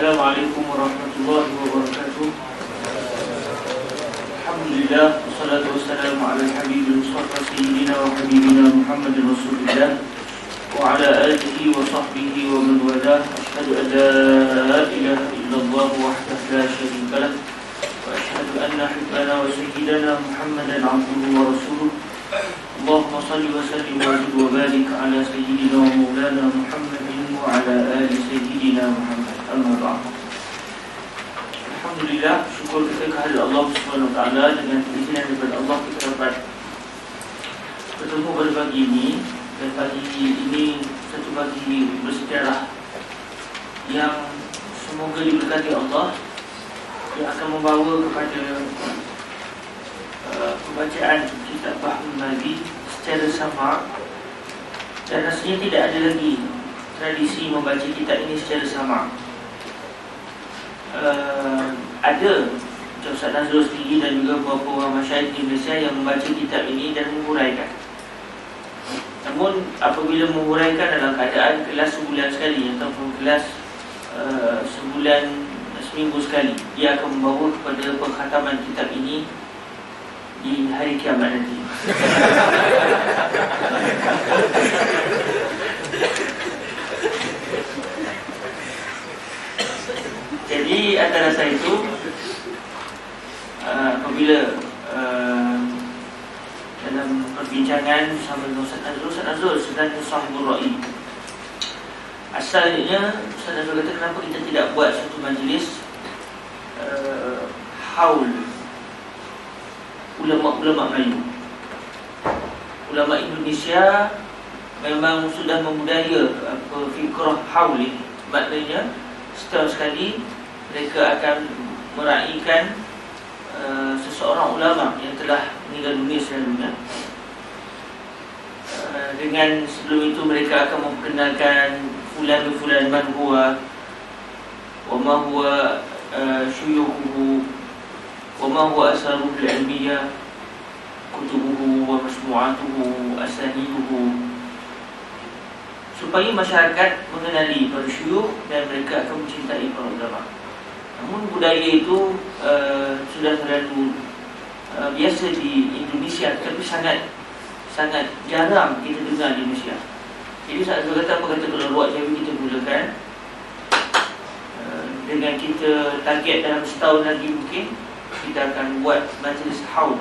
Assalamualaikum warahmatullahi wabarakatuh. Alhamdulillah, wassalatu wassalamu ala habibul mustafa sayyidina wa habibina Muhammadin Rasulillah wa ala alihi wa sahbihi wa man walah. Asyhadu an la ilaha illallah wahdahu la syarika lah wa asyhadu anna habibana wa sayyidana Muhammadan abduhu wa rasuluh. Allahumma salli wa sallim wa zid wa barik ala sayyidina wa maulana Muhammadin wa ala ali sayyidina Muhammad. Amma ba'd. Alhamdulillah, syukur kita kehadirat Allah Subhanahu wa taala. Dengan izinan daripada Allah kita dapat bertemu pada pagi ini. Dan pagi ini satu pagi bersejarah yang semoga diberkati Allah, yang akan membawa kepada pembacaan kitab Bahrul Madi secara sama. Dan rasanya tidak ada lagi tradisi membaca kitab ini secara sama. Ada macam Ustaz Nazrul sendiri dan juga beberapa orang masyarakat di Malaysia yang membaca kitab ini dan menghuraikan. Namun apabila menghuraikan dalam keadaan kelas sebulan sekali ataupun kelas seminggu sekali, dia akan membawa kepada penghataman kitab ini di hari kiamat nanti. Jadi antara saya itu apabila dalam perbincangan bersama dengan Ustaz Nazrul sedang sahibul ra'i, asalnya Ustaz Nazrul kata, kenapa kita tidak buat satu majlis haul ulama-ulama Melayu. Ulama Indonesia memang sudah membudaya fikrah haul ini. Maknanya setahun sekali mereka akan meraihkan seseorang ulama yang telah meninggal dunia selalunya. Dengan sebelum itu mereka akan memperkenalkan fulan man huwa wa ma huwa syuyukhuhu wa ma huwa asaruhu al-ilmiyah, kutubuhu wa masmu'atuhu, asaniduhu, supaya masyarakat mengenali para syuyukh dan mereka akan mencintai para ulama. Namun budaya itu sudah terlalu biasa di Indonesia, tapi sangat jarang kita dengar di Malaysia. Jadi saya kata kalau buat jadi kita mulakan dengan kita target dalam setahun lagi mungkin kita akan buat majlis haul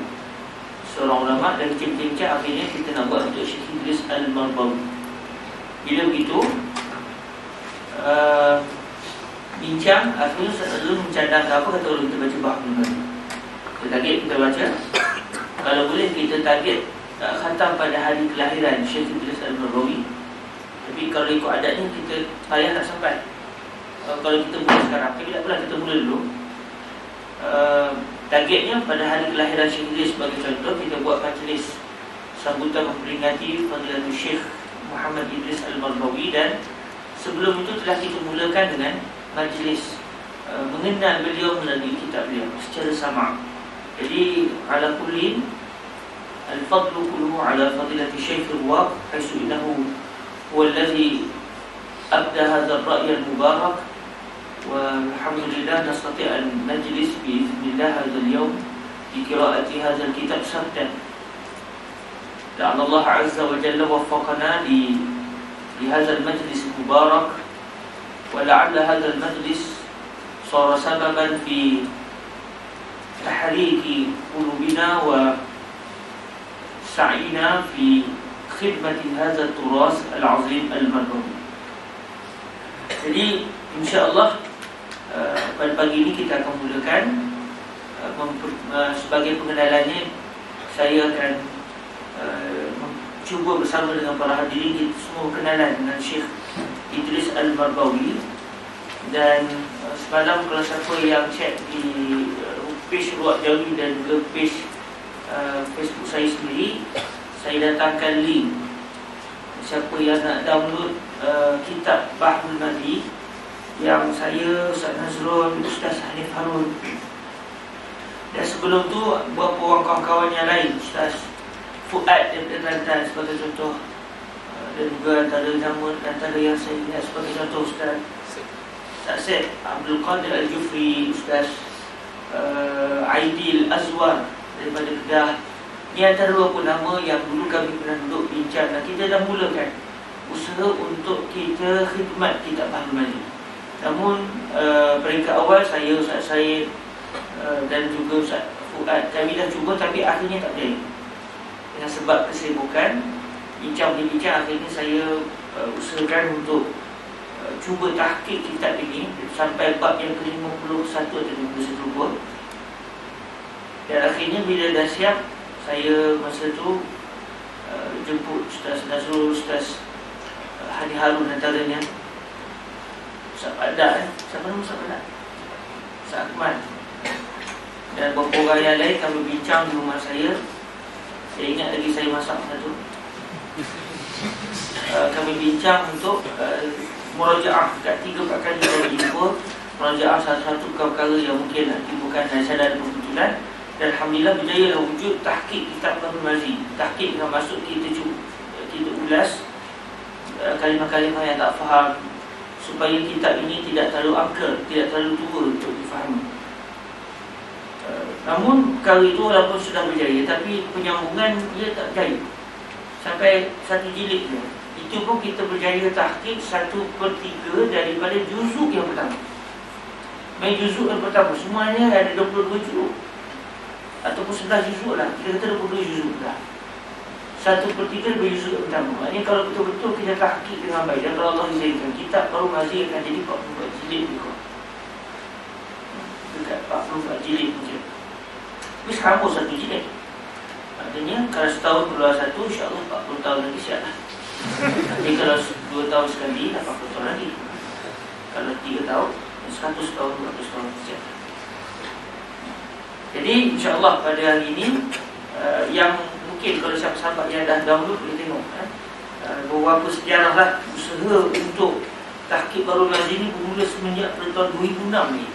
seorang ulama, dan bincang akhirnya kita nak buat untuk Syekh Idris Al-Marbawi. Bila begitu bincang, akhirnya Ustaz Azul mencadangkan apa kata orang kita baca Bahrul Madi. Kita target kita baca, kalau boleh kita target khatam pada hari kelahiran Syekh Idris Al-Marbawi. Tapi kalau ikut adatnya kita payah tak sampai. Kalau kita mula sekarang, tapi tak apalah, kita mula dulu. Targetnya pada hari kelahiran Syekh Idris sebagai contoh, kita buat majlis sambutan memperingati Fadilatul Syekh Muhammad Idris Al-Marbawi. Dan sebelum itu telah kita mulakan dengan majlis mengenal beliau melalui kitab beliau secara sama. Jadi ala kullin al-fadlu kulluhu ala fadilati Syekh al-Waq, haitsu innahu huwa alladhi abda hadha ar-ra'y al-mubarak. Wa alhamdulillah nastati' an najlis bi idznillah hadha al-yawm bi qira'ati hadha al-kitab sardan. La'alla Allah azza wa jalla waffaqana li hadha al-majlis al-mubarak. ولعل هذا المجلس صار سببا في تحريك قلوبنا وسعينا في خدمة هذا التراث العظيم المربوي. Jadi insya-Allah pada pagi ini kita akan mulakan sebagai pengenalannya. Saya akan cuba bersama dengan para hadirin kita semua berkenalan dengan Syekh Idris Al-Marbawi. Dan semalam kalau siapa yang cek di page Ruak Jawi dan juga page Facebook saya sendiri, saya datangkan link. Siapa yang nak download kitab Bahrul Madi yang saya, Ustaz Nazrul, Ustaz Hanif Harun, dan sebelum tu beberapa orang kawan-kawan yang lain, Ustaz Fuad daripada Kelantan sebagai contoh, dan juga antara nama antara yang saya lihat sebagai contoh Ustaz Ustaz Syed Abdul Qadir Al-Jufri, Ustaz Aidil Azwar daripada Kedah. Ini antara beberapa nama yang dulu kami pernah duduk bincang, dan kita dah mulakan usaha untuk kita khidmat kitab Bahrul Mazi. Namun peringkat awal saya, Ustaz Syed dan juga Ustaz Fuad, kami dah cuba tapi akhirnya tak berjaya. Dengan sebab kesibukan, bincang-bincang, akhirnya saya usahakan untuk cuba tahqiq kitab ini sampai bab yang ke-51 atau 51. Dan akhirnya bila dah siap, saya masa tu jemput Ustaz Nazrul, Ustaz Hadi Harun antaranya, Ustaz Padak, siapa nama Ustaz Padak? Ustaz Ahmad, dan beberapa orang yang lain. Kami bincang di rumah saya. Saya ingat lagi saya masak masa tu. Kami bincang untuk murajaah dekat 3-4 kali saya jumpa, murajaah satu-satu perkara yang mungkin nak timbulkan dan saya ada kebetulan. Dan Alhamdulillah berjaya lah wujud tahqiq kitab Bahrul Mazi. Tahqiq dengan maksud kita ulas kalimah-kalimah yang tak faham, supaya kitab ini tidak terlalu angker, tidak terlalu tua untuk difahami. Namun perkara itu walaupun sudah berjaya, tapi penyambungan dia tak berjaya sampai 1 jilid je. Itu pun kita berjaya tahqiq 1/3 daripada juzuk yang pertama. Main juzuk yang pertama semuanya ada 22 juzuk ataupun 11 juzuk lah. Kita kata 22 juzuk lah. 1/3 daripada juzuk yang pertama. Maknanya kalau betul-betul kita tahqiq dengan baik, dan kalau Allah izinkan, kitab Bahrul Mazi akan jadi 44 jilid juga. Dekat 44 jilid mungkin. Tapi sambung 1 jilid. Maknanya kalau setahun keluar 1, insya-Allah 40 tahun lagi siap lah. Jadi kalau 2 tahun sekali, 80 tahun lagi. Kalau 3 tahun, 100 tahun, 200 tahun siap. Jadi insya-Allah pada hari ini yang mungkin kalau sahabat-sahabat yang dah download boleh tengok beberapa sejarah lah usaha untuk tahqiq Bahrul Mazi ini bermula semenjak tahun 2006 ni.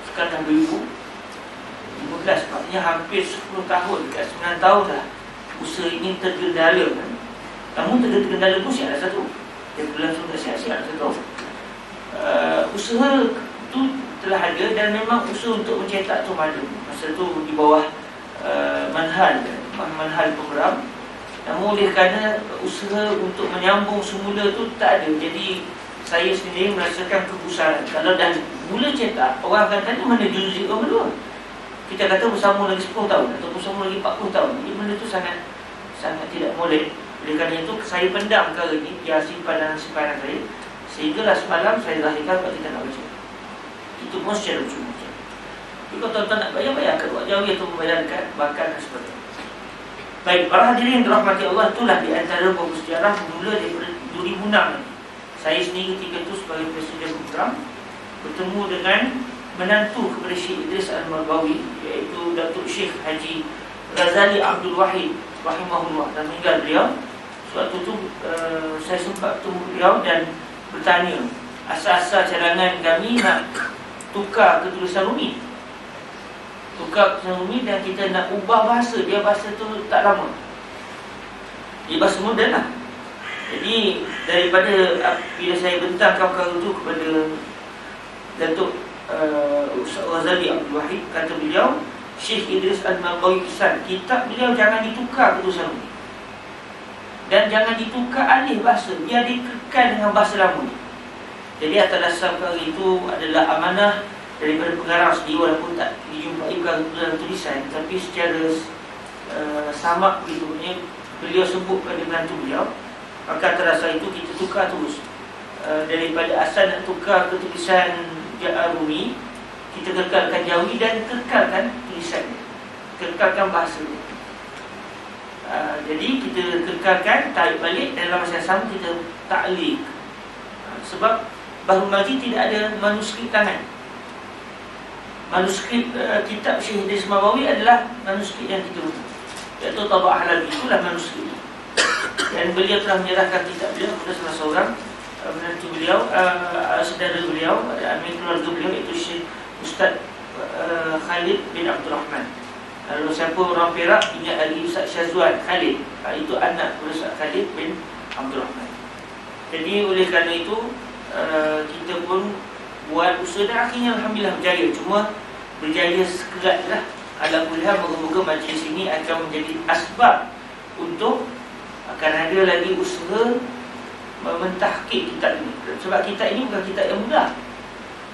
Sekarang 2015, maknanya hampir 10 tahun, dekat 9 tahun dah usaha ini tergendala kan. Namun tergendala pun siap ada satu. Dia berlangsung tak siap-siap satu. Usaha tu telah ada, dan memang usaha untuk mencetak tu ada. Masa tu di bawah manhal program. Namun oleh kerana usaha untuk menyambung semula tu tak ada, jadi saya sendiri merasakan kegusaran. Kalau dah mula cetak, orang akan tanya mana juzuk yang kedua. Kita kata bersama lagi 10 tahun ataupun bersama lagi 40 tahun. Jadi benda tu sangat tidak boleh. Oleh kerana itu saya pendam perkara ini, dia simpanan saya, sehinggalah semalam saya lahirkan kalau kita nak baca. Itu pun secara cuma. Jadi kalau tuan-tuan nak bayar kedua jauh atau membayarkan bahkan dan sebagainya. Baik, para hadirin dirahmati Allah, itulah di antara beberapa sejarah bermula daripada 2006. Saya sendiri ketika itu sebagai presiden program bertemu dengan menantu kepada Syekh Idris Al-Marbawi, iaitu Datuk Syekh Haji Ghazali Abdul Wahid rahimahullah, dan meninggal beliau. Suatu tu saya sempat bertemu beliau dan bertanya asal-asal cadangan kami nak tukar ke tulisan Rumi. Tukar ke tulisan Rumi dan kita nak ubah bahasa. Dia bahasa tu tak lama, dia bahasa moden lah. Jadi daripada bila saya bentangkan perkara itu kepada Datuk Ustaz Ghazali Abdul Wahid, kata beliau, Syekh Idris Al-Marbawi pesan kitab beliau jangan ditukar ke tulisan Rumi, dan jangan ditukar alih bahasa, biar dikekal dengan bahasa lama. Jadi atas dasar perkara itu adalah amanah daripada pengarang sendiri, walaupun tak dijumpai dalam tulisan, tapi secara samak begitu, beliau sebut pada menantu beliau. Maka atas dasar itu kita tukar terus, daripada asal nak tukar ke tulisan Rumi, kita kekalkan Jawi dan kekalkan tulisan, kekalkan bahasa. Jadi kita kekalkan, tarik balik, dan dalam masa yang sama kita ta'liq. Sebab Bahrul Mazi tidak ada manuskrip tangan. Manuskrip kitab Syekh Idris Al-Marbawi adalah manuskrip yang kita guna, iaitu Tabak Halabi, itulah manuskrip. Dan beliau telah menyerahkan kitab beliau kepada salah seorang menantu beliau, saudara beliau, amin keluarga beliau, iaitu Syekh Ustaz Khalid bin Abdul Rahman. Kalau siapa orang Perak ingat lagi Ustaz Syazwan Khalid, itu anak Ustaz Khalid bin Abdul Rahman. Jadi oleh kerana itu kita pun buat usaha dan akhirnya alhamdulillah berjaya. Cuma berjaya sekerat lah. Alhamdulillah, moga-moga majlis ini akan menjadi asbab untuk akan ada lagi usaha mentahqiq kitab ini. Sebab kitab ini bukan kitab yang mudah.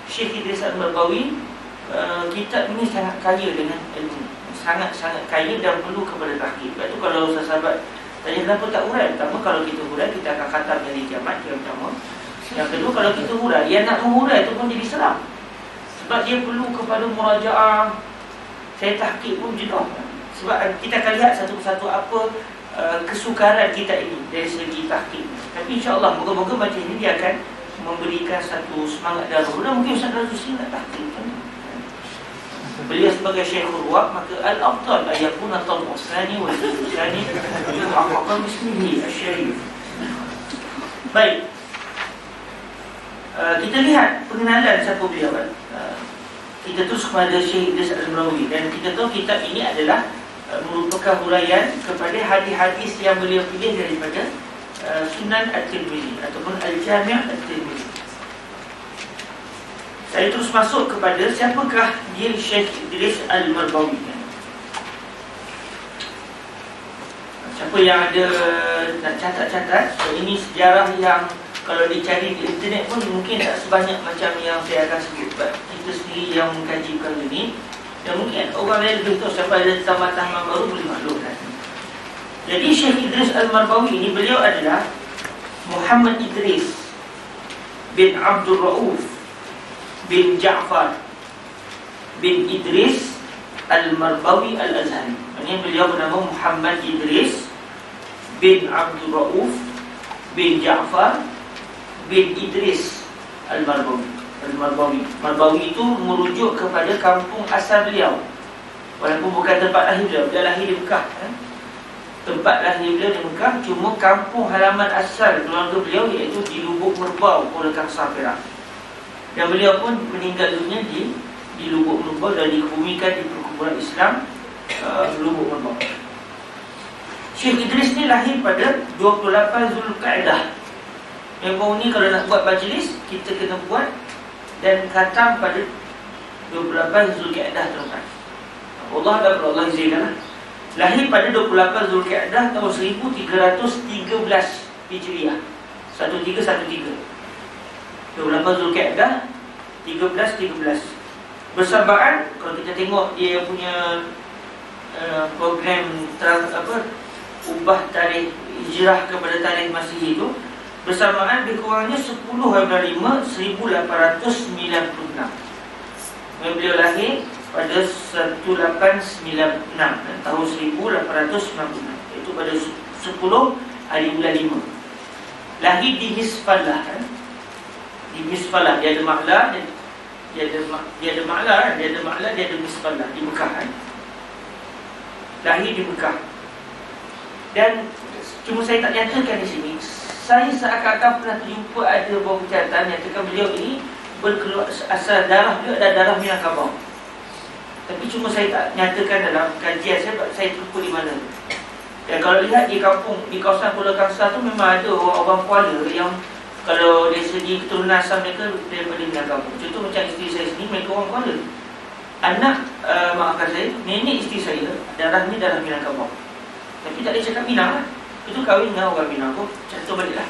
Syekh Idris Al-Marbawi, kitab ini sangat kaya dengan ilmu, sangat-sangat kaya dan perlu kepada tahqiq. Sebab tu kalau sahabat tanya kenapa tak hurai, pertama kalau kita hurai kita akan khatam dari kiamat, yang pertama. Yang kedua, kalau kita hurai, yang nak menghurai itu pun jadi seram. Sebab dia perlu kepada murajaah. Saya tahqiq pun jenuh. Sebab kita akan lihat satu persatu apa kesukaran kita ini dari segi tahqiq. Tapi insya-Allah moga-moga macam ini dia akan memberikan satu semangat daru. Dan mungkin Ustaz Razusli nak tahqiq kan. Beliau sebagai Syekhul Ruwaq, maka al-afdal ayakuna al-Usani wal Usani yuhaqqaqan bismihi asy-syarif. Baik. Kita lihat pengenalan siapa beliau kan. Kita terus kepada Syekh Idris Al-Marbawi, dan kita tahu kitab ini adalah merupakan huraian kepada hadis-hadis yang beliau pilih daripada Sunan At-Tirmizi ataupun Al-Jami' At-Tirmizi. Saya terus masuk kepada siapakah dia Syekh Idris Al-Marbawi. Siapa yang ada nak catat-catat, ini sejarah yang kalau dicari di internet pun mungkin tak sebanyak macam yang saya akan sebut. Sebab kita sendiri yang mengkaji perkara ini, dan mungkin orang lain lebih tahu. Siapa ada tambahan baru boleh maklumkan. Jadi Syekh Idris Al-Marbawi ini, beliau adalah Muhammad Idris bin Abdul Rauf bin Ja'far bin Idris Al-Marbawi Al-Azhari. Ini beliau bernama Muhammad Idris bin Abdul Rauf bin Ja'far bin Idris Al-Marbawi. Marbawi itu merujuk kepada kampung asal beliau, walaupun bukan tempat lahir beliau. Dia lahir di Mekah Tempat lahir beliau di Mekah, cuma kampung halaman asal keluarga beliau iaitu di Lubuk Merbau, Kuala Kangsar, Perak. Dan beliau pun meninggal dunia di Lubuk Merbau dan dikebumikan di perkuburan Islam Lubuk Merbau. Syekh Idris ni lahir pada 28 Zulkaidah. Yang baru ni kalau nak buat majlis, kita kena buat dan khatam pada 28 Zulkaidah tuan-tuan. Allah dan Allah izzinlah. Lahir pada 28 Zulkaidah tahun 1313 Hijriah. 1313. 28 Zulkaidah 1313. Bersamaan kalau kita tengok dia punya program ubah tarikh hijrah kepada tarikh Masihi itu, bersamaan lebih kurangnya 10 Februari 1896. Beliau lahir pada 1896, tahun 1896, iaitu pada 10 hari bulan 5. Lahir di Misfalah di Misfalah. Dia ada Ma'la, dia ada Misfalah di Mekah Lahir di Mekah. Dan cuma saya tak nyatakan di sini. Saya seakan-akan pernah terjumpa ada buah catatan nyatakan beliau ini berkeluar asal darah beliau adalah darah Minangkabau. Tapi cuma saya tak nyatakan dalam kajian saya terlupa di mana. Dan kalau lihat di kampung, di kawasan Kuala Kangsar tu memang ada orang Kuala yang kalau dari segi keturunan asal mereka daripada Minangkabau. Contoh macam isteri saya sini, mereka orang Kuala. Anak, maafkan saya, nenek isteri saya darahnya darah Minangkabau. Tapi tak ada cakap Minang lah. Itu kahwin dengan orang Minang. Aku contoh balik lah.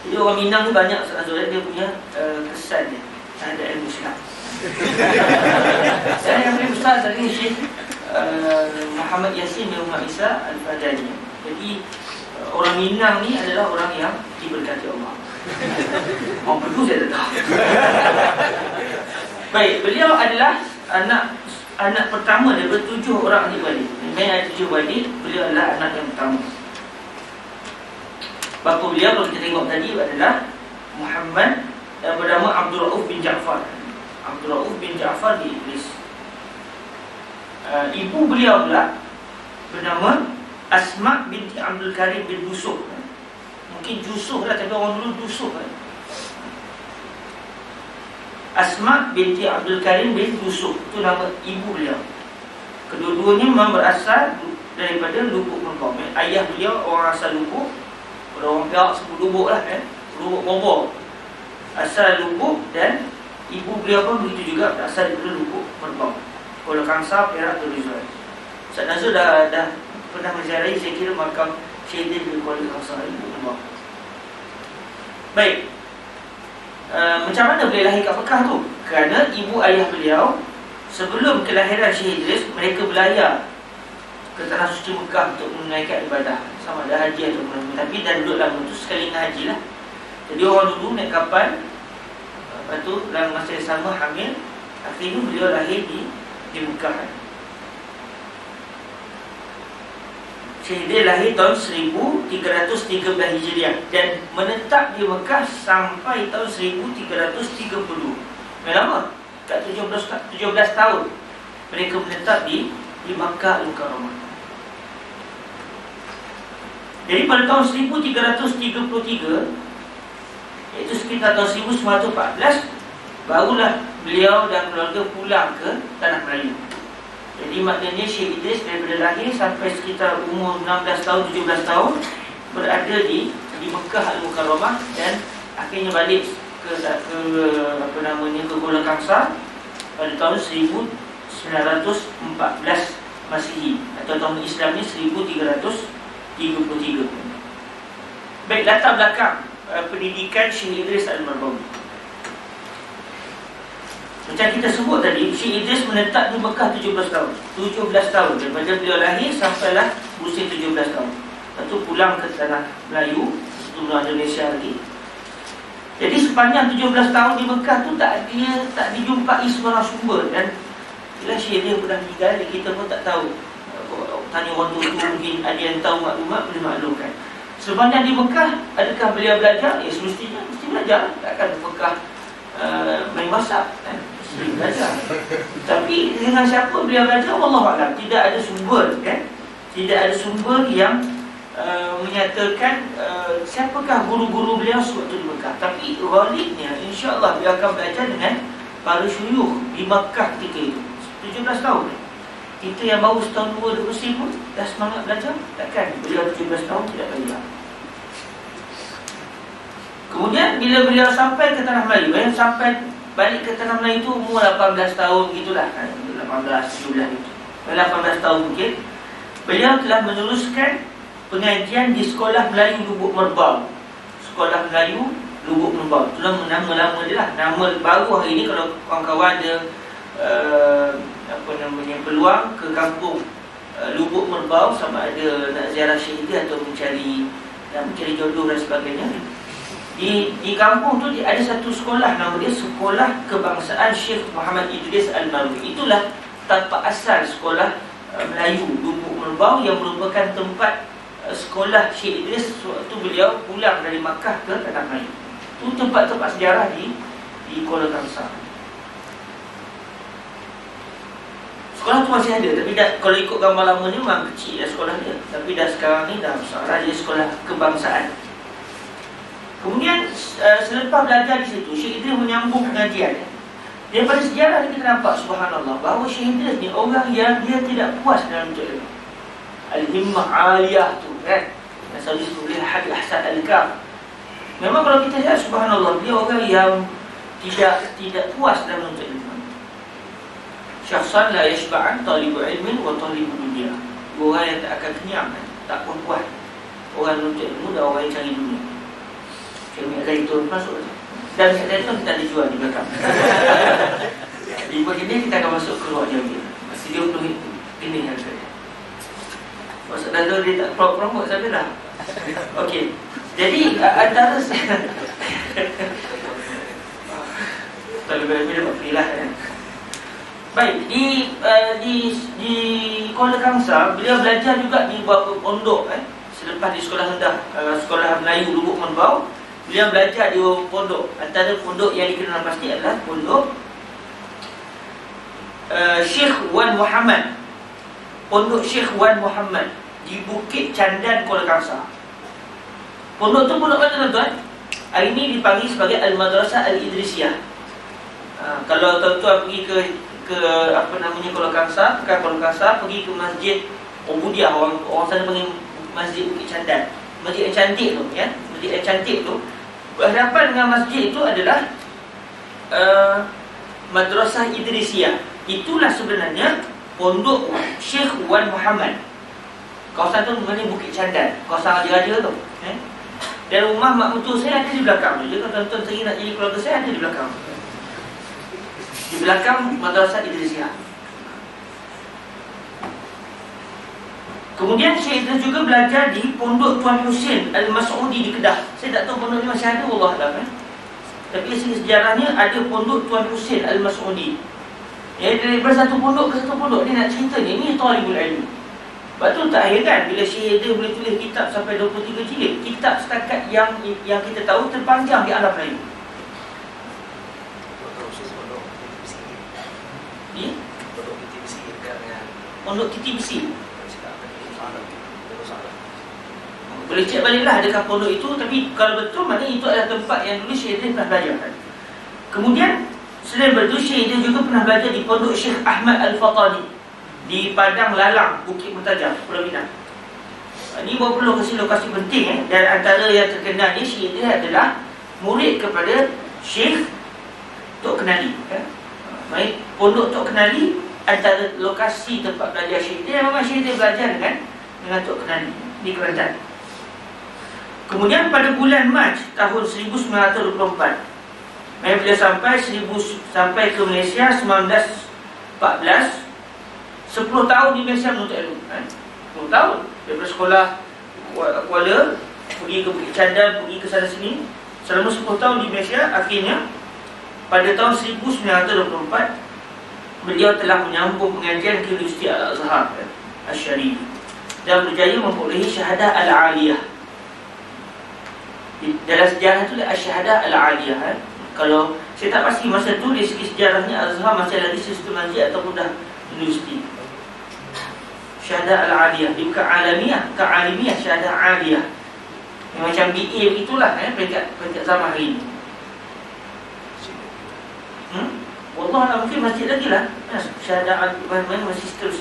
Jadi orang Minang ni banyak sebenarnya dia punya kesan dia. Ada ilmu Islam. Saya yang paling besar tadi Syekh Muhammad Yasin bin Umar Isa Al-Fadani. Jadi orang Minang ni adalah orang yang diberkati Allah. Orang perlu saya tak tahu. Baik, beliau adalah anak pertama daripada 7 orang adik-beradik. Memang ada 7 beradik, beliau adalah anak yang pertama. Bapa beliau kalau kita tengok tadi adalah Muhammad yang bernama Abdul Rauf bin Ja'far. Abdul Rauf bin Ja'far di Iblis. Ibu beliau pula bernama Asma binti Abdul Karim bin Dusuh. Mungkin Jusuh lah, tapi orang dulu Dusuh kan. Asma binti Abdul Karim bin Dusuh, itu nama ibu beliau. Kedua-duanya memang berasal daripada Lubuk Merbau. Ayah beliau orang asal Lubuk. Kalau orang Perak sebut Lubuk lah Lubuk Merbau. asal Lubuk, dan ibu beliau pun begitu juga, berasal dari Lubuk Merbau, Kuala Kangsar, Perak, Terujuan. Ustaz Nazrul dah pernah menziarahi, saya kira, makam Syekh Idris di Kuala Kangsar, Lubuk Merbau. Baik, macam mana beliau lahir kat Mekah tu? Kerana ibu ayah beliau sebelum kelahiran Syekh Idris, mereka belayar ke Tanah Suci Mekah untuk menunaikan ibadah, sama ada haji atau umrah. Tapi dah duduk lama tu sekali dengan haji lah. Jadi orang dulu naik kapal, lepas tu dalam masa yang sama hamil. Akhirnya beliau lahir di Mekah. Syekh Idris lahir tahun 1313 Hijriah dan menetap di Mekah sampai tahun 1330. Memang lama, kat 17 tahun mereka menetap di Makkah Al-Mukarramah. Jadi pada tahun 1333, iaitu sekitar tahun 1914, barulah beliau dan keluarga pulang ke Tanah Melayu. Jadi maknanya Syekh Idris daripada lahir sampai sekitar umur 16 tahun, 17 tahun berada di Makkah Al-Mukarramah, dan akhirnya balik ke Kuala Kangsar pada tahun 1914 Masihi, atau tahun Islamnya 1333. Baik, latar belakang pendidikan Syekh Idris Al-Marbawi. Macam kita sebut tadi, Syekh Idris menetap di Mekah 17 tahun. 17 tahun daripada beliau lahir sampailah berusia 17 tahun. Lepas tu pulang ke Tanah Melayu, sebelum Indonesia lagi. Jadi sepanjang 17 tahun di Mekah tu tak dijumpai sebarang sumber. Dan bila Syekh dia pernah meninggal, kita pun tak tahu. Tanya orang tua, mungkin ada yang tahu maklumat, boleh maklumkan. Sepanjang di Mekah, adakah beliau belajar? Ya semestinya mesti belajar. Takkan Mekah main masak kan? Mesti belajar. Tapi dengan siapa beliau belajar, wallahualam, tidak ada sumber kan? Tidak ada sumber yang menyatakan siapakah guru-guru beliau sewaktu di Mekah. Tapi ghalibnya insya-Allah beliau akan belajar dengan para syuyukh di Mekah ketika itu. 17 tahun. Kita yang baru setahun 2 berusia pun dah semangat belajar. Takkan beliau 17 tahun tidak belajar. Kemudian bila beliau sampai ke Tanah Melayu, sampai balik ke Tanah Melayu itu umur 18 tahun gitulah, 18, 17 itu. 18 tahun mungkin, beliau telah meneruskan pengajian di Sekolah Melayu Lubuk Merbau. Sekolah Melayu Lubuk Merbau. Itulah nama lama dia lah. Nama baru hari ini kalau kawan-kawan ada peluang ke kampung Lubuk Merbau, sama ada nak ziarah Syekh atau mencari jodoh dan sebagainya. Di kampung tu ada satu sekolah, nama dia Sekolah Kebangsaan Syekh Muhammad Idris Al-Marwi. Itulah tapak asal sekolah Melayu Lubuk Merbau, yang merupakan tempat sekolah Syekh Idris waktu beliau pulang dari Makkah ke Tanah Melayu. Itu tempat-tempat sejarah di Kuala Kangsar. Sekolah tu masih ada, tapi dah, kalau ikut gambar lama ni memang kecil dah sekolah dia. Tapi dah sekarang ni dah besar dah, dia sekolah kebangsaan. Kemudian selepas belajar di situ, Syekh Idris menyambung pengajian. Daripada sejarah ni kita nampak, subhanallah, bahawa Syekh Idris ni orang yang dia tidak puas dalam menuntut ilmu. Al-himmah aliyah tu kan, yang selalu disebut oleh Hadil Ahsan Al-Kaf. Memang kalau kita lihat, subhanallah, dia orang yang tidak puas dalam menuntut ilmu. Syakhsan la yashba'an talibul ilmin wa talibul dunia. Orang yang tak akan kenyang, tak puas. Orang menuntut ilmu dan orang yang cari dunia. Minyak zaitun masuk. Dan minyak zaitun kita ada jual di belakang. Di bahagian ni kita akan masuk keluar jam dia. Masih RM20 ini harganya. Maksud Dato' dia tak promote sampai lah. Okey. Jadi antara kalau bila dapat free lah kan. Baik, di Kuala Kangsar beliau belajar juga di beberapa pondok selepas di sekolah rendah, Sekolah Melayu Lubuk Merbau. Beliau belajar di pondok. Antara pondok yang dikenal pasti adalah pondok Syekh Wan Muhammad. Pondok Syekh Wan Muhammad di Bukit Candan, Kuala Kangsar. Pondok tu pondok mana tuan-tuan? Hari ini dipanggil sebagai Al-Madrasah Al-Idrisiyah. Kalau tuan-tuan pergi ke Kuala Kangsar, pergi ke Masjid Ubudiah, orang sana panggil Masjid Bukit Candan. Masjid yang cantik tu, ya. Masjid yang cantik tu, Berhadapan dengan masjid itu adalah Madrasah Idrisiyah. Itulah sebenarnya pondok Syekh Wan Muhammad. Kawasan tu namanya Bukit Candan, kawasan raja-raja tu. Dan rumah mak mentua saya ada di belakang tu. Jadi kalau tuan-tuan sendiri nak jadi keluarga saya, ada di belakang. Di belakang Madrasah Idrisiyah. Kemudian Syekh Idris juga belajar di Pondok Tuan Husin Al-Mas'udi di Kedah. Saya tak tahu pondok ni masih ada, wallahualam. Tapi segi sejarahnya ada Pondok Tuan Husin Al-Mas'udi. Ya, daripada satu pondok ke satu pondok dia nak cerita ni. Ini talibul ilmi. Sebab tu tak heran bila Syekh Idris boleh tulis kitab sampai 23 jilid. Kitab setakat yang kita tahu terpanjang di alam Melayu. Ya? Pondok Titi Besi. Boleh cek baliklah adakah pondok itu. Tapi kalau betul, maknanya itu adalah tempat yang dulu Syekh Idris pernah belajar. Kemudian selain itu, Syekh Idris juga pernah belajar di Pondok Syekh Ahmad Al-Fatani di Padang Lalang, Bukit Mertajam, Pulau Pinang. Ini beberapa lokasi-lokasi penting. Dan antara yang terkenal ni, Syekh Idris adalah murid kepada Syekh Tok Kenali. Baik, Pondok Tok Kenali antara lokasi tempat belajar Syekh Idris. Memang Syekh Idris belajar dengan Tok Kenali di Kelantan. Kemudian pada bulan Mac tahun 1924, beliau sampai ke Malaysia 1914. 10 tahun di Malaysia menuntut ilmu. 10 tahun daripada sekolah Kuala pergi ke Bukit Candan, pergi ke sana sini, selama 10 tahun di Malaysia. Akhirnya pada tahun 1924 beliau telah menyambung pengajian ke Universiti Al-Azhar Asy-Syarif dan berjaya memperolehi syahadah Al-Aliyah. Dalam sejarah tu Syahadah Al-Aliyah. Kalau saya tak pasti masa tu dari segi sejarahnya Al-Azhar masih lagi sistem masjid ataupun dah universiti. Syahadah Al-Aliyah, dia bukan alamiah, bukan alimiyah, syahadah aliyah. Yang macam BA begitulah peringkat zaman hari ini. Wallah mungkin masjid lagi lah. Syahadah Al-Aliyah masih sistem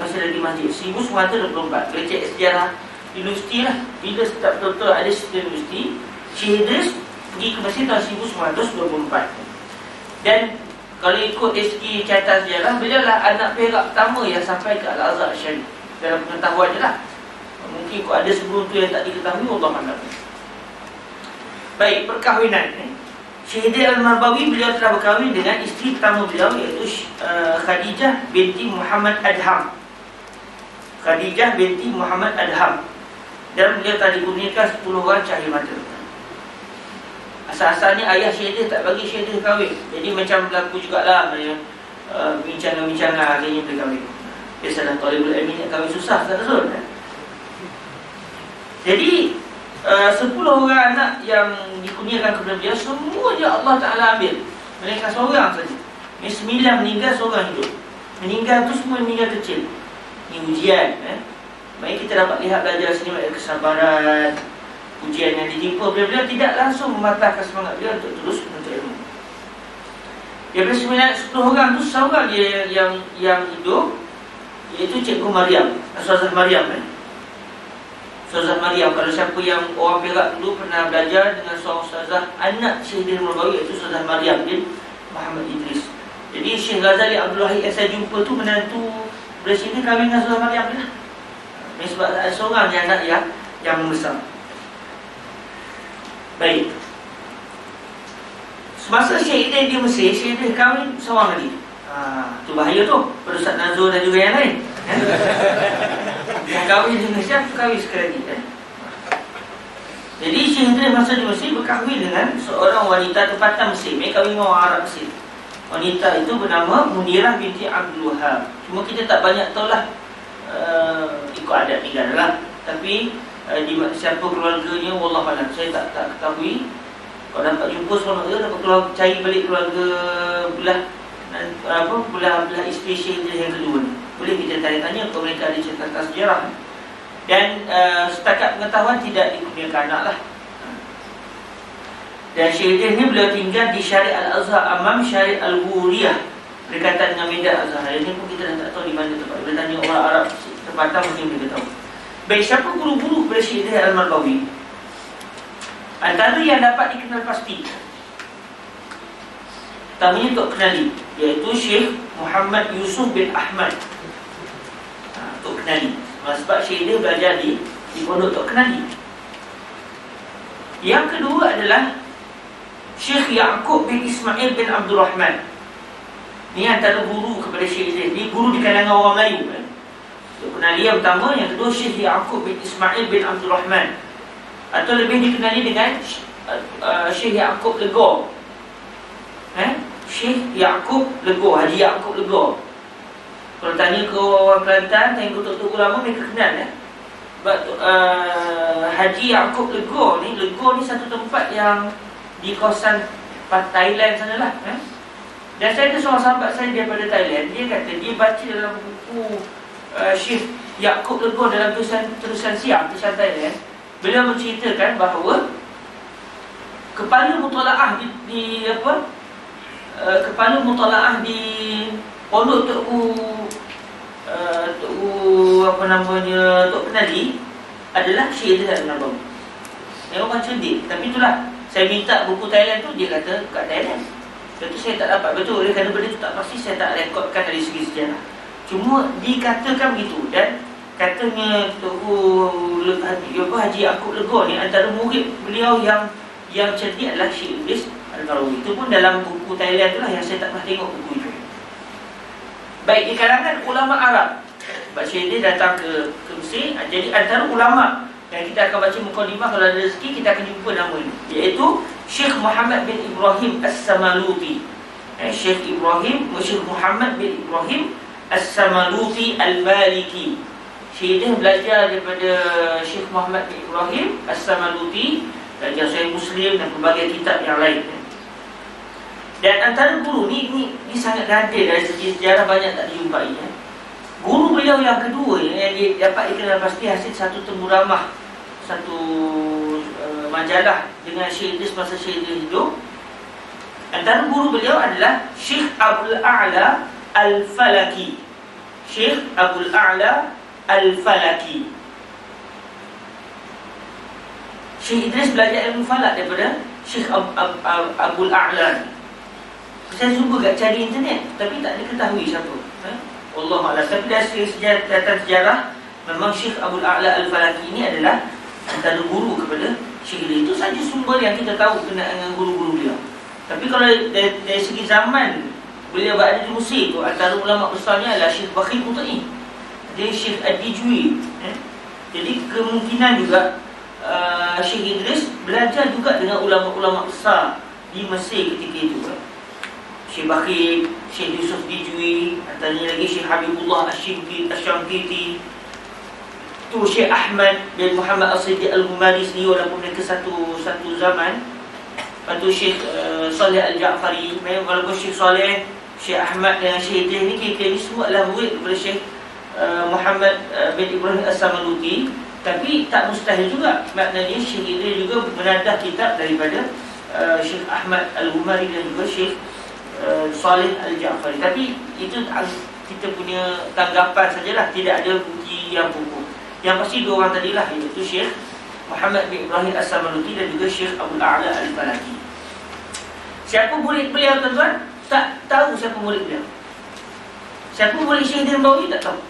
masih lagi masjid. 1924. Boleh cek sejarah universiti lah. Bila tak betul-betul ada sistem universiti, Syekh Idris pergi ke masjid tahun 1924. Dan kalau ikut dari segi catatan sejarah, beliau lah anak perak pertama yang sampai ke Al-Azhar Syarif. Dalam pengetahuan je lah. Mungkin kalau ada sebelum tu yang tak diketahui, Allah maklum. Baik, perkahwinan. Syekh Idris Al-Marbawi, beliau telah berkahwin dengan isteri pertama beliau, iaitu Khadijah binti Muhammad Adham. Khadijah binti Muhammad Adham. Dan beliau telah dikurniakan 10 orang cahaya mata. Asal-asalnya ayah Syekh Idris tak bagi Syekh Idris kahwin. Jadi macam berlaku jugalah bincangan-bincangan akhirnya boleh kahwin. Biasalah talibul ilmi nak kahwin susah, tak betul. Jadi 10 orang anak yang dikurniakan kepada beliau, semuanya Allah Ta'ala ambil. Mereka seorang saja. Ini 9 meninggal, seorang hidup. Meninggal tu semua meninggal kecil. Ini ujian. Baik, kita dapat lihat belajar sini ada kesabaran, ujian yang ditimpa. Beliau tidak langsung mematahkan semangat beliau untuk terus menuntut ilmu. Daripada 10 orang tu, seorang dia yang hidup, iaitu Cikgu Maryam, Ustazah Maryam. Ustazah Maryam, kalau siapa yang orang Perak dulu pernah belajar dengan seorang ustazah anak Syekh Idris Al-Marbawi, iaitu Ustazah Maryam bin Muhammad Idris. Jadi Syekh Ghazali Abdul Wahid yang saya jumpa tu menantu dari sini kahwin dengan Ustazah Maryam lah. Ini sebab ada seorang yang anak yang membesar. Baik. Semasa Syekh Idris di Mesir, Syekh Idris kahwin seorang lagi. Tu bahaya tu. Pada Ustaz Nazul dan juga yang lain. Yang kahwin di Malaysia, tu kahwin sekali lagi. Jadi Syekh Idris masa di Mesir berkahwin dengan seorang wanita tempatan Mesir. Mereka kahwin dengan orang Arab Mesir. Wanita itu bernama Munirah binti Abdul Wahab. Cuma kita tak banyak tahulah ikut adat negara lah. Tapi di siapa keluarganya, wallahualam, saya tak ketahui. Kalau dapat jumpa seorang dia, dapat cari balik keluarga belah isteri Syekh Idris yang kedua ni. Boleh kita tanya-tanya kalau mereka ada catatan sejarah. Dan setakat pengetahuan tidak dikurniakan anak lah. Dan Syekh Idris ni beliau tinggal di Syarif Al-Azhar Amam Syarif Al-Ghuriyah, berdekatan dengan Medan Azhar. Ini pun kita dah tak tahu di mana tempat. Bila tanya orang Arab tempatan mungkin mereka tahu. Baik, siapa guru-guru kepada Syekh Idris Al-Marbawi? Antara yang dapat dikenal pasti, pertamanya Tok Kenali, iaitu Syekh Muhammad Yusuf bin Ahmad. Tok Kenali. Sebab Syekh dia belajar di pondok Tok Kenali. Yang kedua adalah Syekh Ya'qub bin Ismail bin Abdul Rahman. Ini antara guru kepada Syekh Idris. Ini guru di kalangan orang Melayu. Tok Kenali yang pertama. Yang kedua Syekh Ya'qub bin Ismail bin Abdul Rahman, atau lebih dikenali dengan Syekh Ya'qub Legor. Syekh Ya'qub Legor, Haji Ya'qub Legor. Kalau tanya ke orang Kelantan, tanya ke tok-tok ulama, mereka kenal. Sebab Haji Ya'qub Legor ni satu tempat yang di kawasan Thailand sanalah. Dan saya ada seorang sahabat saya daripada Thailand. Dia kata dia baca dalam buku Syekh Ya'qub Legor dalam tulisan Siam, tulisan Thailand. Beliau menceritakan bahawa kepala mutalaah kepala mutalaah di pondok Tok Kenali adalah Syekh Idris Al-Nabawi. Orang cerdik. Tapi itulah, saya minta buku Thailand tu, dia kata kat Thailand. Lepas tu saya tak dapat betul. Oleh kerana benda tu tak pasti, saya tak rekodkan dari segi sejarah. Cuma dikatakan begitu. Dan katanya Haji Ya'qub Legor ni, antara murid beliau yang cerdik adalah Syekh Idris Al-Nabawi. Itu pun dalam buku Thailand tu lah, yang saya tak pernah tengok buku itu. Baik di kalangan ulama Arab, sebab Syekh Idris datang ke Mesir. Jadi antara ulama yang kita akan baca mukadimah, kalau ada rezeki kita akan jumpa nama ini, iaitu Syekh Muhammad bin Ibrahim As-Samaluti. Syekh Muhammad bin Ibrahim As-Samaluti Al-Maliki. Syekh Idris belajar daripada Syekh Muhammad bin Ibrahim As-Samaluti, belajar Sahih Muslim dan pelbagai kitab yang lain. Dan antara guru ni sangat nadir dari segi sejarah, banyak tak dijumpai. Guru beliau yang kedua yang dapat dikenal pasti hasil satu temu ramah, satu majalah dengan Syekh Idris masa Syekh Idris hidup. Antara guru beliau adalah Syekh Abul A'la Al-Falaki. Syekh Abul A'la Al-Falaki. Syekh Idris belajar ilmu falak daripada Syekh Abul A'la. Saya cuba cari internet, tapi tak diketahui siapa. Wallahualam. Tapi dari sejarah, memang Syekh Abul A'la Al-Falaki ini adalah antara guru kepada Syekh Idris. Itu saja sumber yang kita tahu kenaan dengan guru-guru beliau. Tapi kalau dari segi zaman beliau berada di Mesir tu, antara ulama besarnya adalah Syekh Bakhil Muta'i, dia Syekh Ad-Dijwi. Jadi kemungkinan juga Syekh Idris belajar juga dengan ulama-ulama besar di Mesir ketika itu. Syekh Bakhil, Syekh Yusuf Dijwi, antaranya lagi Syekh Habibullah Asy-Syamkiti, tu Syekh Ahmad bin Muhammad As-Siddiq Al-Ghumari sendiri, walaupun mereka satu zaman. Lepas tu Syekh Saleh Al-Ja'fari. Walaupun Syekh Saleh, Syekh Ahmad dan Syekh Idris ni kira-kira ni semua adalah murid kepada Syekh Muhammad bin Ibrahim As-Samaluti. Tapi tak mustahil juga, maknanya Syekh Idris juga menadah kitab daripada Syekh Ahmad Al-Ghumari dan juga Syekh Saleh Al-Ja'fari. Tapi itu kita punya tanggapan sajalah, tidak ada bukti yang pokok. Yang pasti dua orang tadilah, iaitu Syekh Muhammad bin Ibrahim As-Samaluti dan juga Syekh Abul A'la Al-Falaki. Siapa murid beliau, tuan-tuan? Tak tahu siapa murid beliau. Siapa murid Syekh Idris Al-Nabawi, tak tahu.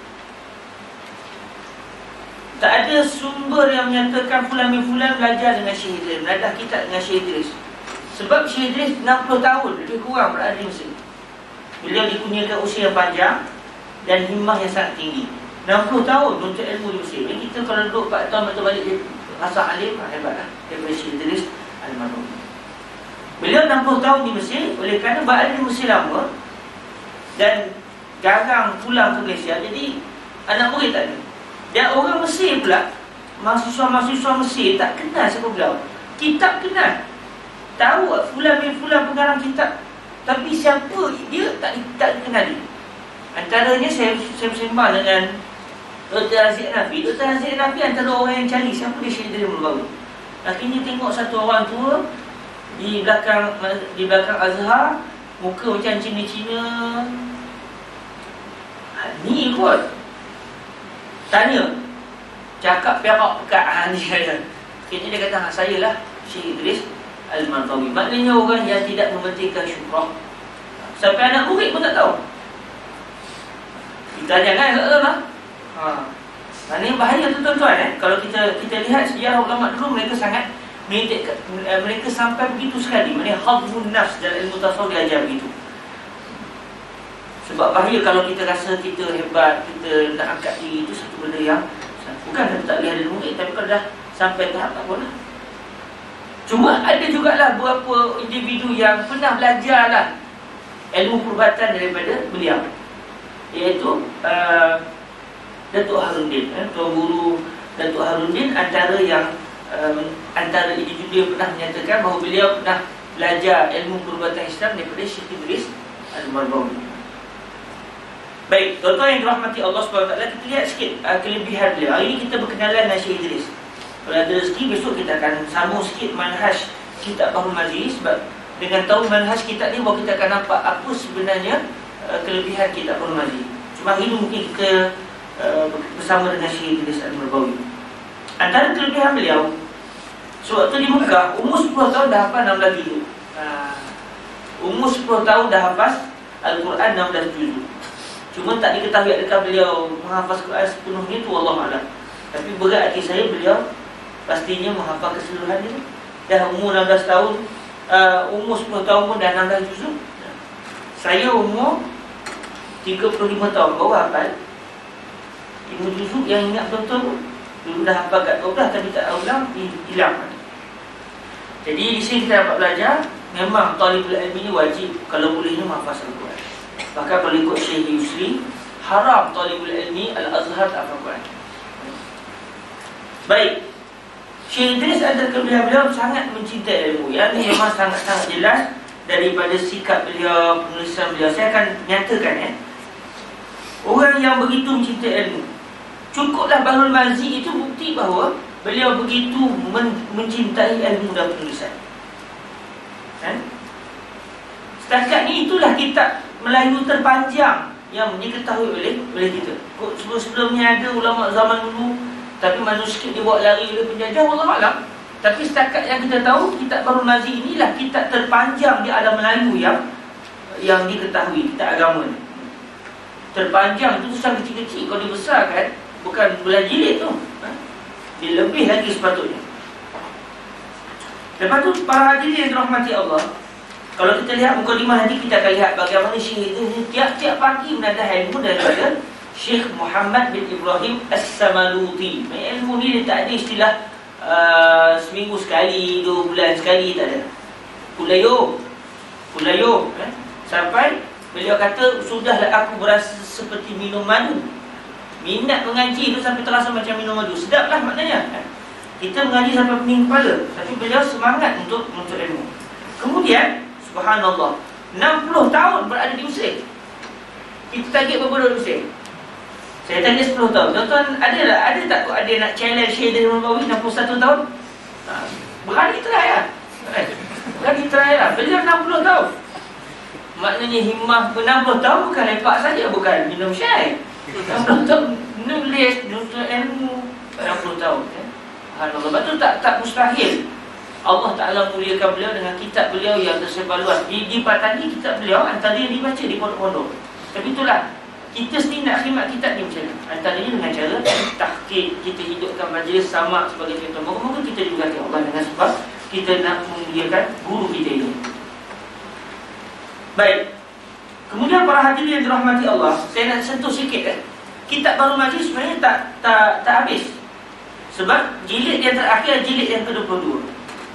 Tak ada sumber yang menyatakan fulan bin fulan belajar dengan Syekh Idris, menadah kitab dengan Syekh Idris. Sebab Syekh Idris 60 tahun lebih kurang berada di Mesir. Beliau dikurniakan usia yang panjang dan himmah yang sangat tinggi. 60 tahun untuk ilmu di Mesir. Jadi kita kalau duduk 4 tahun betul balik dia rasa alim, hebatlah daripada Syekh Idris Al-Nabawi. Beliau 60 tahun di Mesir, oleh kerana berada di Mesir lama dan jarang pulang ke Malaysia, jadi anak murid tak ada. Dan orang Mesir pula, mahasiswa-mahasiswa Mesir tak kenal siapa beliau. Kitab kenal, tahu fulan bin fulan pengarang kitab, tapi siapa dia tak dikenali. Antaranya saya bersembang dengan Dr. Aziz Nafi. Dr. Aziz Nafi antara orang yang cari siapa dia Syekh Idris Al-Nabawi. Akhirnya tengok satu orang tua di belakang Azhar, muka macam Cina-Cina. Ni kot. Tanya, cakap perak pekat. Ni kata. Akhirnya dia kata, saya lah Syekh Idris Al-Mardawi. Maknanya orang yang tidak mementingkan syukrah. Sampai anak murid pun tak tahu. Kita jangan lah. Ini bahaya tu tuan-tuan. Kalau kita lihat sejarah ulama dulu, mereka sangat mereka sampai begitu sekali. Maknanya hadhun nafs dalam ilmu tasawuf diajar begitu. Sebab bahaya kalau kita rasa kita hebat, kita nak angkat diri, itu satu benda yang bukan kita tak boleh ada murid, tapi kalau dah sampai tahap tak apalah. Cuma ada jugalah beberapa individu yang pernah belajar lah ilmu perubatan daripada beliau, iaitu Datuk Harudin, Tuan Guru Datuk Harudin, antara individu yang pernah menyatakan bahawa beliau pernah belajar ilmu perubatan Islam daripada Syekh Idris Al-Mardawi. Baik, tuan-tuan yang dirahmati Allah SWT, kita lihat sikit kelebihan beliau. Hari ini kita berkenalan dengan Syekh Idris. Kalau ada rezeki, besok kita akan sambung sikit manhaj kitab Bahrul Mazi. Sebab dengan tahu manhaj kitab ni, baru kita akan nampak apa sebenarnya kelebihan kitab Bahrul Mazi. Cuma hari ini mungkin kita bersama dengan Syekh Idris Al-Mardawi. Antara kelebihan beliau, sewaktu di Mekah, umur 10 tahun dah hafal 16 juzuk. Umur 10 tahun dah hafaz Al-Quran 16 juzuk. Cuma tak diketahui adakah beliau menghafaz Quran sepenuhnya, itu Wallahualam. Tapi berat hati saya, beliau pastinya menghafal keseluruhannya. Dah umur 16 tahun, umur 10 tahun pun dah 16 juzuk. Saya umur 35 tahun baru hafal 5 juzuk yang ingat betul-betul. Dulu dah hafal kat 12 tapi tak ulang, hilang. Jadi di sini kita dapat belajar, memang talibul ilmi ni wajib kalau bolehnya menghafaz Al-Quran. Bahkan kalau ikut Syekh Yusri, haram talibul ilmi Al-Azhar tak hafal Quran. Baik, Syekh Idris ada kelebihan beliau sangat mencintai ilmu. Yang ini memang sangat-sangat jelas daripada sikap beliau, penulisan beliau. Saya akan nyatakan orang yang begitu mencintai ilmu, cukuplah Bahrul Mazi itu bukti bahawa beliau begitu mencintai ilmu dan penulisan. Setakat ni itulah kitab Melayu terpanjang yang diketahui oleh kita. Sebelum-sebelumnya ada ulama zaman dulu, tapi manuskrip dibawa lari oleh penjajah, wallahualam. Tapi setakat yang kita tahu, kitab Bahrul Mazi inilah kitab terpanjang di alam Melayu yang diketahui, kitab agama ni. Terpanjang itu tulisan kecil-kecil, kalau dibesarkan bukan belah jilid tu, dia lebih lagi sepatutnya. Lepas tu para hadirin yang dirahmati Allah, kalau kita lihat mukadimah nanti, kita akan lihat bagaimana Syekh ini tiap-tiap pagi menadah ilmu daripada Syekh Muhammad bin Ibrahim As-Samaluti. Ilmu ni dia tak ada istilah seminggu sekali, 2 bulan sekali, tak ada. Kulayo sampai beliau kata, sudahlah aku berasa seperti minum madu. Minat mengaji itu sampai terasa macam minum madu. Sedaplah maknanya. Kita mengaji sampai pening kepala, tapi beliau semangat untuk menuntut ilmu. Kemudian subhanallah, 60 tahun berada di Mesir. Kita target berapa di Mesir? Saya tanya 10 tahun. Tuan-tuan, ada tak kok ada nak challenge Syekh Idris Al-Mardawi 61 tahun? Berani try lah. Berani try lah. Beliau 60 tahun. Maknanya himmah 60 tahun bukan lepak saja, bukan minum syai. 60 tahun nulis, nuntut ilmu 60 tahun. Subhanallah. Lepas tu tak mustahil Allah Ta'ala muliakan beliau dengan kitab beliau yang tersebar luas. Di Patani kitab beliau antara yang dibaca di pondok-pondok. Tapi itulah, kita sendiri nak khidmat kitab ni macam mana? Antaranya dengan cara tahqiq, kita hidupkan majlis sama sebagai contoh. Moga-moga kita juga Allah dengan sebab kita nak memuliakan guru kita ini. Baik. Kemudian para hadirin yang dirahmati Allah, saya nak sentuh sikit kitab Bahrul Mazi sebenarnya tak habis. Sebab jilid yang terakhir, jilid yang ke-22.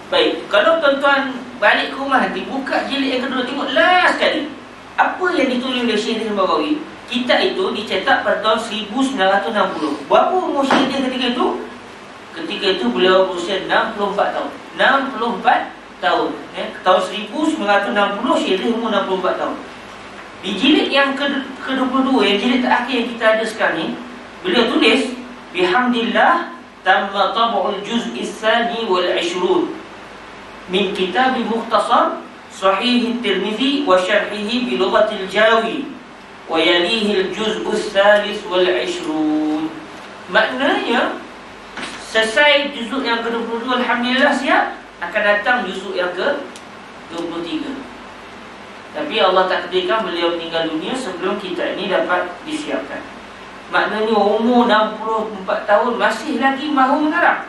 Baik, kalau tuan-tuan balik ke rumah nanti, buka jilid yang kedua, tengok last sekali apa yang ditulis oleh Syekh Idris Al-Mardawi. Kitab itu dicetak pada tahun 1960. Berapa umur Syekh Idris ketika itu? Ketika itu beliau berusia 64 tahun. 64 tahun. Tahun 1960 Syekh Idris umur 64 tahun. Di jilid yang ke-22, yang jilid terakhir yang kita ada sekarang ni, beliau tulis, bihamdillah tamma tab'ul juz'i tsani wal 20 min kitab mukhtasar sahih at-Tirmizi wa syarhihi bi lughatil Jawi wa yalihi al-juz'u ats-tsalits wal 20. Maknanya selesai juzuk yang ke-22, alhamdulillah siap. akan datang jusuk yang ke-23. Tapi Allah takdirkan beliau meninggal dunia sebelum kita ini dapat disiapkan. Maknanya umur 64 tahun masih lagi mahu mengarang.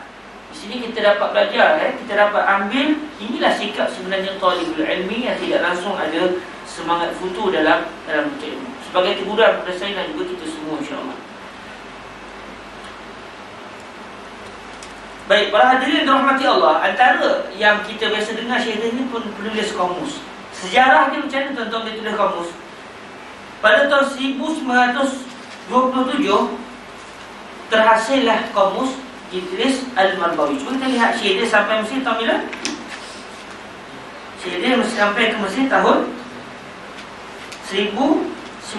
Di sini kita dapat belajar, kita dapat ambil inilah sikap sebenarnya talibul ilmi yang tidak langsung ada semangat futu dalam ilmu. Sebagai teguran kepada saya dan juga kita semua, insya-Allah. Baik, para hadirin dirahmati Allah, antara yang kita biasa dengar Syekh ini pun penulis kamus. Sejarah dia macam mana tuan-tuan dia tulis kamus? Pada tahun 1927 terhasillah kamus Idris Al-Marbawi. Cuba kita lihat Syekh dia sampai Mesir tahun bila? Syekh dia sampai ke Mesir tahun 1924.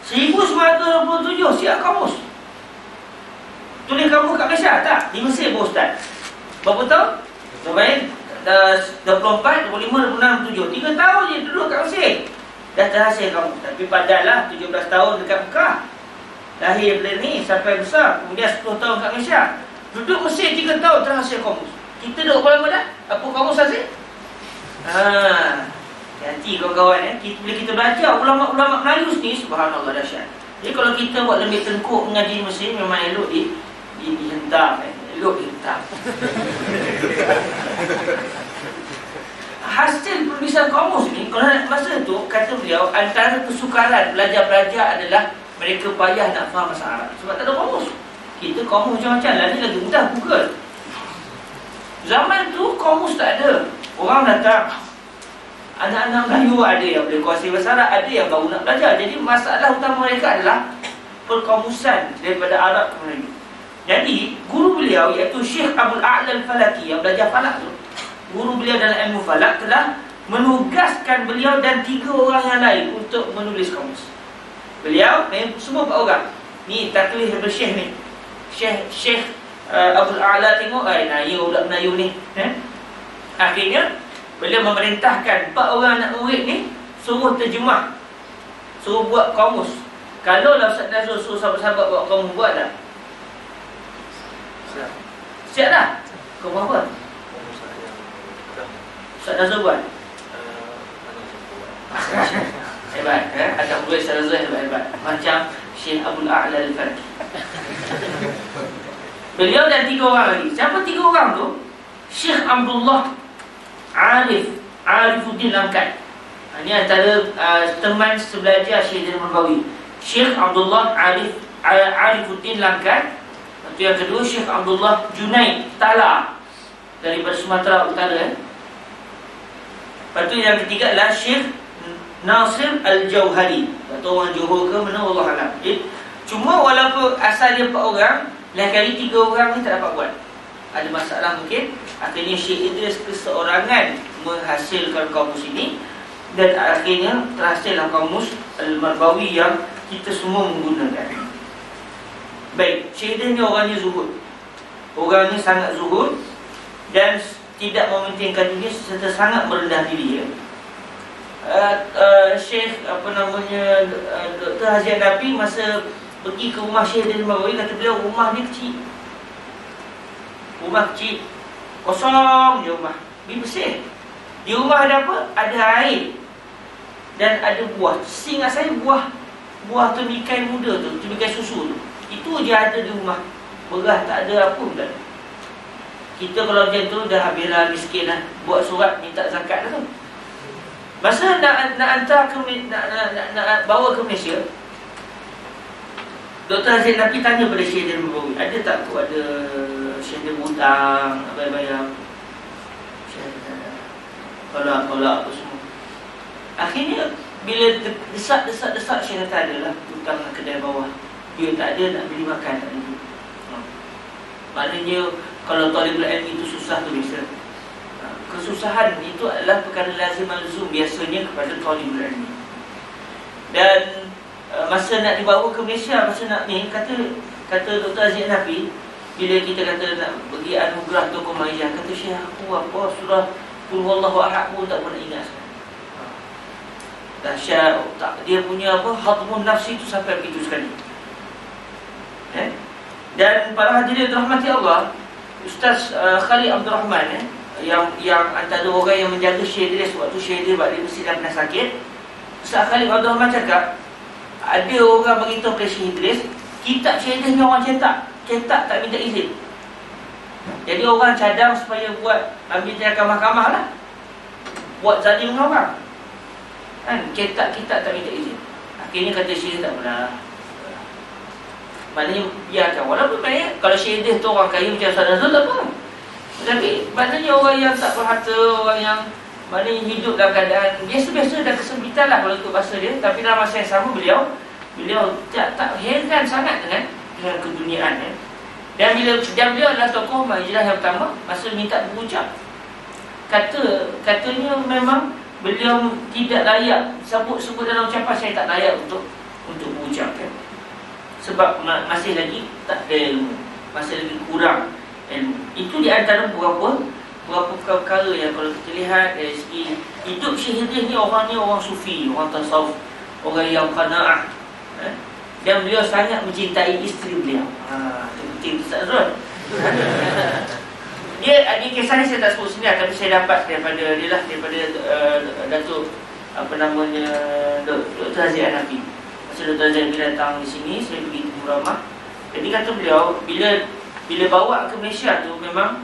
1927 siap kamus. Tulis kamus kat Malaysia tak? Di Mesir pun Ustaz. Berapa tahun? Sampai 24, 25, 26, 27. 3 tahun je duduk kat Mesir. Dah terhasil kamus. Tapi padatlah 17 tahun dekat Mekah. Lahir dari ni sampai besar. Kemudian 10 tahun kat Malaysia. Duduk Mesir 3 tahun terhasil kamus. Kita duduk berapa lama dah? Apa kamus hasil? Hati kawan-kawan, bila kita belajar ulama-ulama Melayu ni, subhanallah dahsyat. Jadi kalau kita buat lebih tengkuk mengaji Mesir, memang elok dihentam, elok dihentam. Hasil penulisan kamus ni, kalau masa tu kata beliau, antara kesukaran pelajar-pelajar adalah mereka payah nak faham bahasa Arab sebab tak ada kamus. Kita kamus macam-macam, lagi mudah Google. Zaman tu kamus tak ada. Orang datang, anak-anak Melayu ada yang boleh kuasai bahasa Arab, ada yang baru nak belajar. Jadi masalah utama mereka adalah perkamusan daripada Arab ke Melayu. Jadi guru beliau iaitu Syekh Abdul A'la Al-Falaki yang belajar falak tu, guru beliau dalam ilmu falak telah menugaskan beliau dan 3 orang yang lain untuk menulis kamus. Beliau semua 4 orang. Ni taklif daripada Syekh ni. Syekh Abdul A'la tengok, Melayu budak Melayu ni. Akhirnya beliau memerintahkan 4 orang anak murid ni suruh terjemah, suruh buat kamus. Kalau lah Ustaz Nazrul suruh sahabat-sahabat buat kamus, buat dah? Siap dah? Kau buat apa? Ustaz Nazrul buat? Hebat, anak murid Ustaz Nazrul hebat-hebat. Macam Syekh Abdul A'la Al-Falaki. Beliau dan 3 orang lagi. Siapa 3 orang tu? Syekh Abdullah Arifuddin Langkat. Ini antara teman sebelajar Syekh Al-Marbawi. Syekh Abdullah Arifuddin Langkat. Itu yang kedua, Syekh Abdullah Junaid Tala daripada Sumatera Utara. Lepas tu yang ketiga adalah Syekh Nasir Al-Jauhari. Tak tahu orang Johor ke mana, Allah alam. Cuma walaupun asal dia 4 orang, lain kali 3 orang ni tak dapat buat. Ada masalah mungkin. Akhirnya Syekh Idris keseorangan menghasilkan kamus ini, dan akhirnya terhasillah kamus Al-Marbawi yang kita semua menggunakan. Baik, Syekh Idris ni orangnya zuhud. Orangnya sangat zuhud dan tidak mementingkan diri serta sangat merendah diri. Syekh Dr. Haji Nabi masa pergi ke rumah Syekh Idris Al-Marbawi, kata beliau rumah dia kecil. Rumah kecil, kosong je rumah, bersih. Di rumah ada apa? Ada air dan ada buah. Seingat saya buah temikai muda tu, temikai susu tu, itu je ada di rumah. Beras tak ada, apa pun tak ada. Kita kalau macam tu dah habislah miskin lah. Buat surat minta zakat lah tu. Masa nak hantar ke nak bawa ke Malaysia, Dr. Aziz Naki tanya pada Syekh Idris Al-Marbawi, ada tak tu, ada Syekh dia hutang, nak bayar-bayar. Tolak apa semua. Akhirnya bila desak Syekh kata adalah hutang kedai bawah, duit tak ada, nak beli makan tak ada. Maknanya kalau talibul ilmi itu susah tu biasa. Kesusahan itu adalah perkara lazim malzum biasanya kepada talibul ilmi. Dan masa nak dibawa ke Malaysia, masa nak ni, kata Dr. Aziz Nafi, bila kita kata nak bagi anugerah tokoh Malaysia, kata Syekh, aku apa surah Qul Huwallahu Ahad pun tak pernah ingat sekarang. Dahsyat, tak, dia punya apa, hadmun nafsi itu sampai begitu sekali. Dan para hadirin rahmati Allah, Ustaz Khalid Abdul Rahman yang antara orang yang menjaga Syekh Idris waktu Syekh Idris balik Mesir dan pernah sakit. Ustaz Khalid Abdul Rahman cakap, ada orang beritahu kepada Syekh Idris, kitab Syekh Idris ni orang cetak tak minta izin. Jadi orang cadang supaya buat ambil tindakan mahkamah lah, buat zalim dengan orang kan, cetak kitab tak minta izin. Akhirnya kata Syekh tak pernah, maknanya biarkan. Walaupun banyak, kalau Syekh Idris tu orang kaya macam Ustaz Nazrul tak apa, tapi maknanya orang yang tak berharta, orang yang maknanya hidup dalam keadaan biasa-biasa dan kesempitan lah kalau ikut bahasa dia. Tapi dalam masa yang sama beliau tak heran sangat dengan keduniaan ya. Dan beliau adalah tokoh majalah yang pertama masa minta berucap. Katanya memang beliau tidak layak sebut dalam ucapan, saya tak layak untuk berucap kan. Sebab masih lagi tak ada ilmu, masih lagi kurang ilmu. Itu di antara beberapa perkara yang kalau kita lihat dari segi hidup Syekh Idris ni, orang sufi, orang tasawuf, orang yang qanaah. Dan beliau sangat mencintai isteri beliau. Itu penting Ustaz Azrul. Dia kisah ni saya tak sebut sini, tapi saya dapat daripada Datuk Dr. Aziz Hanafi. Masa Dr. Aziz Hanafi datang di sini, saya pergi ke Muramah. Jadi kata beliau, bila bawa ke Malaysia tu memang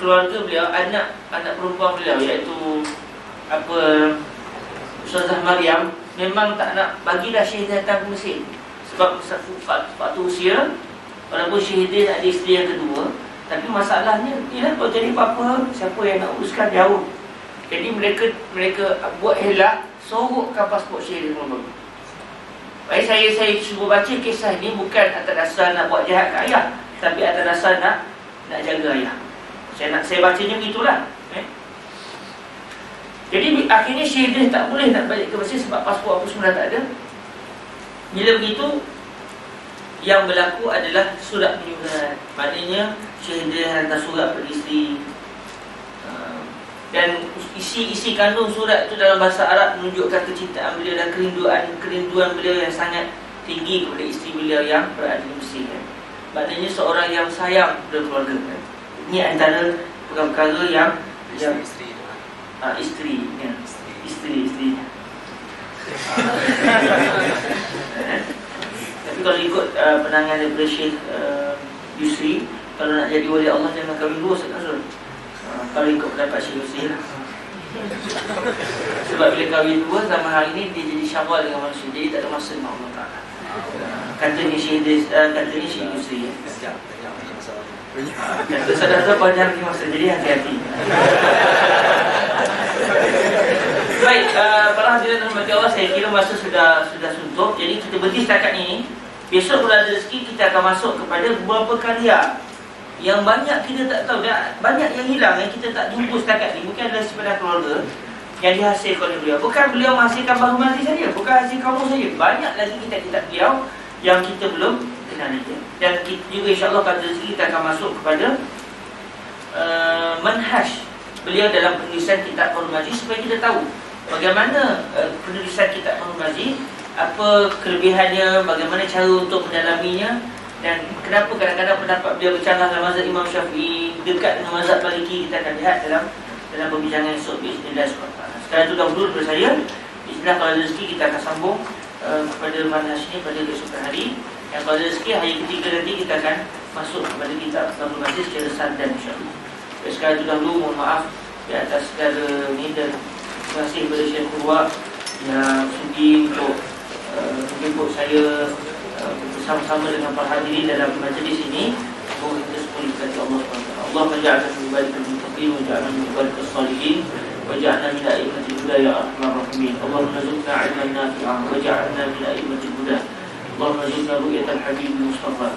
keluarga beliau, anak perempuan beliau iaitu Ustazah Maryam, memang tak nak bagilah Syekh datang ke Mesir. Sebab waktu usia, walaupun Syekh ada isteri yang kedua, tapi masalahnya ialah kalau jadi apa-apa, siapa yang nak uruskan jauh. Jadi mereka buat helak, sorokkan pasport Syekh Idris. Baik, saya cuba baca kisah ini bukan atas dasar nak buat jahat ke ayah, tapi atas dasar nak jaga ayah. Saya bacanya begitulah. Jadi akhirnya Syekh Idris tak boleh nak balik ke Mesir sebab pasport apa semua tak ada. Bila begitu, yang berlaku adalah surat penyurat. Maknanya Syekh Idris hantar surat pada isteri, dan isi kandung surat itu dalam bahasa Arab menunjukkan kecintaan beliau dan kerinduan beliau yang sangat tinggi kepada isteri beliau yang berada di Mesir. Maknanya seorang yang sayang kepada keluarga. Ini antara perkara yang isteri. Tapi kalau ikut penangan daripada Syekh Yusri, kalau nak jadi wali Allah jangan kahwin dua, Ustaz Nazrul. Kalau ikut pendapat Syekh Yusri lah. Sebab bila kahwin dua zaman hari ni dia jadi syawal dengan manusia, jadi tak ada masa dengan Allah Ta'ala. Katanya Syekh Yusri ya. Kata saudara banyak lagi masa, jadi hati-hati. Baik, para hadirin rahmati Allah, saya kira masa sudah suntuk. Jadi kita berhenti setakat ini. Besok kalau ada rezeki kita akan masuk kepada beberapa karya yang banyak kita tak tahu, dan banyak yang hilang yang kita tak jumpa setakat ini. Mungkin adalah sebenarnya keluarga yang dihasilkan oleh beliau. Bukan beliau menghasilkan Baru Mazi saja, bukan hasil kamu saja. Banyak lagi kitab-kitab beliau yang kita belum kenal lagi. Dan kita juga insyaAllah pada rezeki kita akan masuk kepada manhaj beliau dalam penulisan kitab Baru Mazi, supaya kita tahu bagaimana penulisan kitab Baru Mazi, apa kelebihannya, bagaimana cara untuk mendalaminya, dan kenapa kadang-kadang pendapat beliau bercanggah dalam mazhab Imam Syafi'i, dekat dengan mazhab Maliki. Kita akan lihat dalam perbincangan esok bismillah. Sekarang itu dahulu daripada saya. Bismillah, kalau ada rezeki kita akan sambung kepada manhaj ini pada keesokan hari. Yang kalau ada rezeki hari ketiga nanti kita akan masuk kepada kitab Baru Mazi secara sandan insyaAllah. Sekarang itu dahulu mohon maaf di atas segala ini, dan terima kasih kepada Syekh Purwa yang sudi untuk menjemput saya bersama-sama dengan para hadirin dalam majlis ini. Semoga kita semua diberkati Allah SWT. Allah menja'alna min ibadikal muttaqin wa ja'alna min ibadikal salihin wa ja'alna min a'immatil huda ya arhamar rahimin. Allahumma zidna 'ilman nafi'an wa ja'alna min a'immatil huda. Allahumma zidna ru'yatal habibul mustafa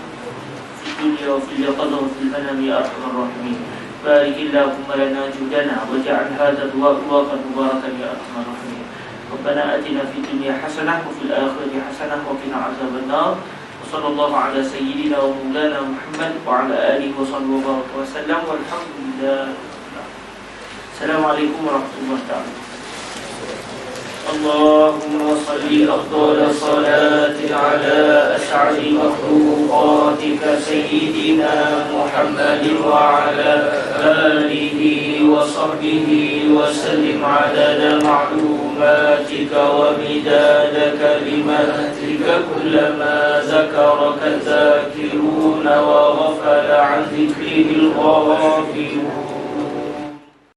fi dunya wa fil yaqظة wa fil manam ya arhamar rahimin. Barik Allahumma lana judana wa ja'al hadha du'a mubarakan ya arhamar rahimin. ربنا آتنا في الدنيا حسنة وفي الآخرة حسنة وقنا عذاب النار. وصلى الله على سيدنا ومولانا محمد وعلى آله وصحبه وسلم والحمد لله. السلام عليكم ورحمة الله تعالى. اللهم صل أفضل صلاة على أسعد مخلوقاتك سيدنا محمد وعلى آله وصحبه وسلم عدد معلوماتك ومداد كلماتك كلما ذكرك الذاكرون وغفل عن ذكره الغافلون